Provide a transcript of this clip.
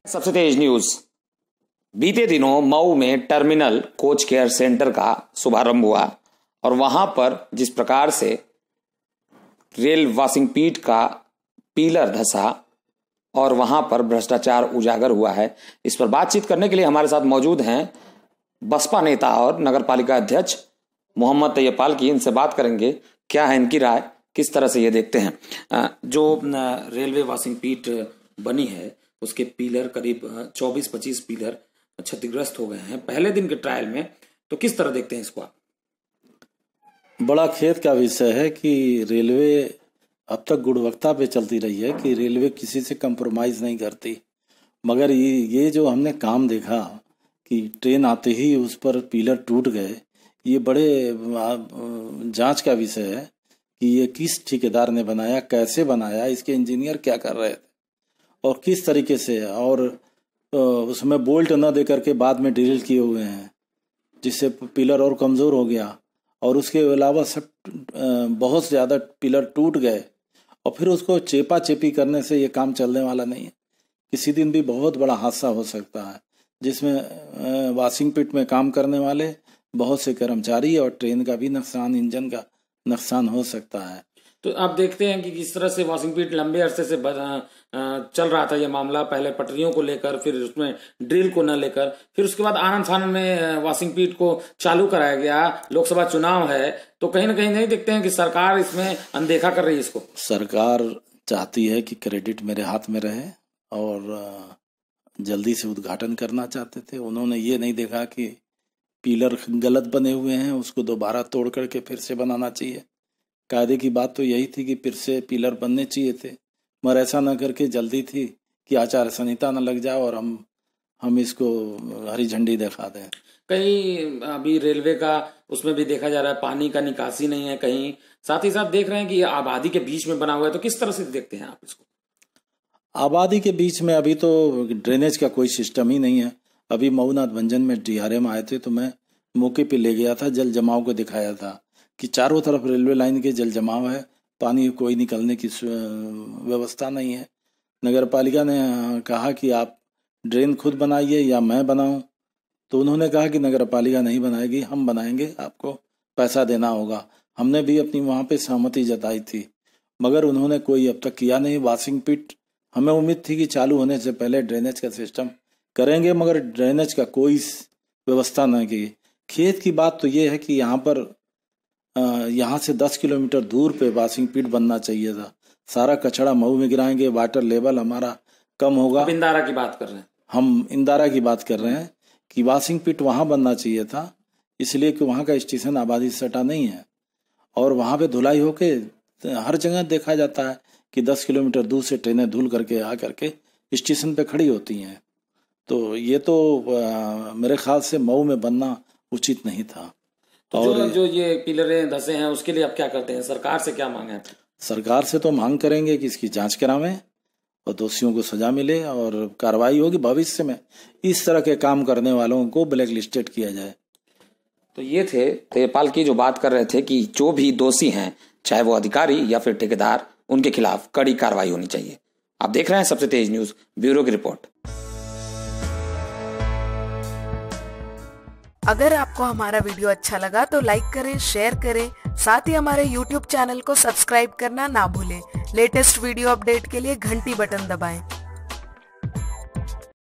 सबसे तेज न्यूज। बीते दिनों मऊ में टर्मिनल कोच केयर सेंटर का शुभारंभ हुआ और वहां पर जिस प्रकार से रेल वाशिंग पीट का पिलर धंसा और वहां पर भ्रष्टाचार उजागर हुआ है, इस पर बातचीत करने के लिए हमारे साथ मौजूद हैं बसपा नेता और नगरपालिका अध्यक्ष मोहम्मद तैयब पालकी। इनसे बात करेंगे, क्या है इनकी राय, किस तरह से ये देखते हैं। जो रेलवे वाशिंग पीट बनी है उसके पिलर करीब 24-25 पिलर क्षतिग्रस्त हो गए हैं पहले दिन के ट्रायल में, तो किस तरह देखते हैं इसको आप? बड़ा खेद का विषय है कि रेलवे अब तक गुणवत्ता पे चलती रही है कि रेलवे किसी से कंप्रोमाइज नहीं करती, मगर ये जो हमने काम देखा कि ट्रेन आते ही उस पर पिलर टूट गए, ये बड़े जांच का विषय है कि ये किस ठेकेदार ने बनाया, कैसे बनाया, इसके इंजीनियर क्या कर रहे थे और किस तरीके से, और उसमें बोल्ट न दे करके बाद में ड्रिल किए हुए हैं जिससे पिलर और कमज़ोर हो गया, और उसके अलावा सब बहुत ज़्यादा पिलर टूट गए और फिर उसको चेपा चेपी करने से ये काम चलने वाला नहीं है। किसी दिन भी बहुत बड़ा हादसा हो सकता है जिसमें वाशिंग पिट में काम करने वाले बहुत से कर्मचारी और ट्रेन का भी नुकसान, इंजन का नुकसान हो सकता है। तो आप देखते हैं कि किस तरह से वाशिंग पीट लंबे अरसे से चल रहा था ये मामला, पहले पटरियों को लेकर, फिर उसमें ड्रिल को न लेकर, फिर उसके बाद आनंद फानंद में वाशिंग पीट को चालू कराया गया। लोकसभा चुनाव है तो कहीं ना कहीं नहीं देखते हैं कि सरकार इसमें अनदेखा कर रही है इसको? सरकार चाहती है कि क्रेडिट मेरे हाथ में रहे और जल्दी से उद्घाटन करना चाहते थे। उन्होंने ये नहीं देखा कि पिलर गलत बने हुए हैं, उसको दोबारा तोड़ करके फिर से बनाना चाहिए। कायदे की बात तो यही थी कि फिर से पिलर बनने चाहिए थे, मगर ऐसा न करके जल्दी थी कि आचार संहिता न लग जाए और हम इसको हरी झंडी दिखा दें। कहीं अभी रेलवे का उसमें भी देखा जा रहा है पानी का निकासी नहीं है कहीं, साथ ही साथ देख रहे हैं कि आबादी के बीच में बना हुआ है, तो किस तरह से देखते हैं आप इसको? आबादी के बीच में अभी तो ड्रेनेज का कोई सिस्टम ही नहीं है। अभी मऊनाथ भंजन में DRM आए थे तो मैं मौके पे ले गया था, जल जमाव को दिखाया था कि चारों तरफ रेलवे लाइन के जल जमाव है, पानी कोई निकलने की व्यवस्था नहीं है। नगर पालिका ने कहा कि आप ड्रेन खुद बनाइए या मैं बनाऊं, तो उन्होंने कहा कि नगर पालिका नहीं बनाएगी, हम बनाएंगे, आपको पैसा देना होगा। हमने भी अपनी वहाँ पे सहमति जताई थी, मगर उन्होंने कोई अब तक किया नहीं। वाशिंग पिट हमें उम्मीद थी कि चालू होने से पहले ड्रेनेज का सिस्टम करेंगे, मगर ड्रेनेज का कोई व्यवस्था न की। खेत की बात तो ये है कि यहाँ से 10 किलोमीटर दूर पे वाशिंग पिट बनना चाहिए था। सारा कचरा मऊ में गिराएंगे, वाटर लेवल हमारा कम होगा। अब इंदारा की बात कर रहे हैं हम, इंदारा की बात कर रहे हैं कि वाशिंग पिट वहाँ बनना चाहिए था, इसलिए कि वहाँ का स्टेशन आबादी से सटा नहीं है और वहाँ पे धुलाई होके हर जगह देखा जाता है कि 10 किलोमीटर दूर से ट्रेनें धुल करके आ करके स्टेशन पे खड़ी होती हैं। तो ये तो मेरे ख्याल से मऊ में बनना उचित नहीं था। तो और जो ये पिलरें धंसे हैं उसके लिए आप क्या करते हैं, सरकार से क्या मांगे? सरकार से तो मांग करेंगे कि इसकी जांच करावें और दोषियों को सजा मिले और कार्रवाई होगी। भविष्य में इस तरह के काम करने वालों को ब्लैक लिस्टेड किया जाए। तो ये थे तैयब की जो बात कर रहे थे कि जो भी दोषी हैं, चाहे वो अधिकारी या फिर ठेकेदार, उनके खिलाफ कड़ी कार्रवाई होनी चाहिए। आप देख रहे हैं सबसे तेज न्यूज, ब्यूरो की रिपोर्ट। अगर आपको हमारा वीडियो अच्छा लगा तो लाइक करें, शेयर करें, साथ ही हमारे YouTube चैनल को सब्सक्राइब करना ना भूलें। लेटेस्ट वीडियो अपडेट के लिए घंटी बटन दबाएं।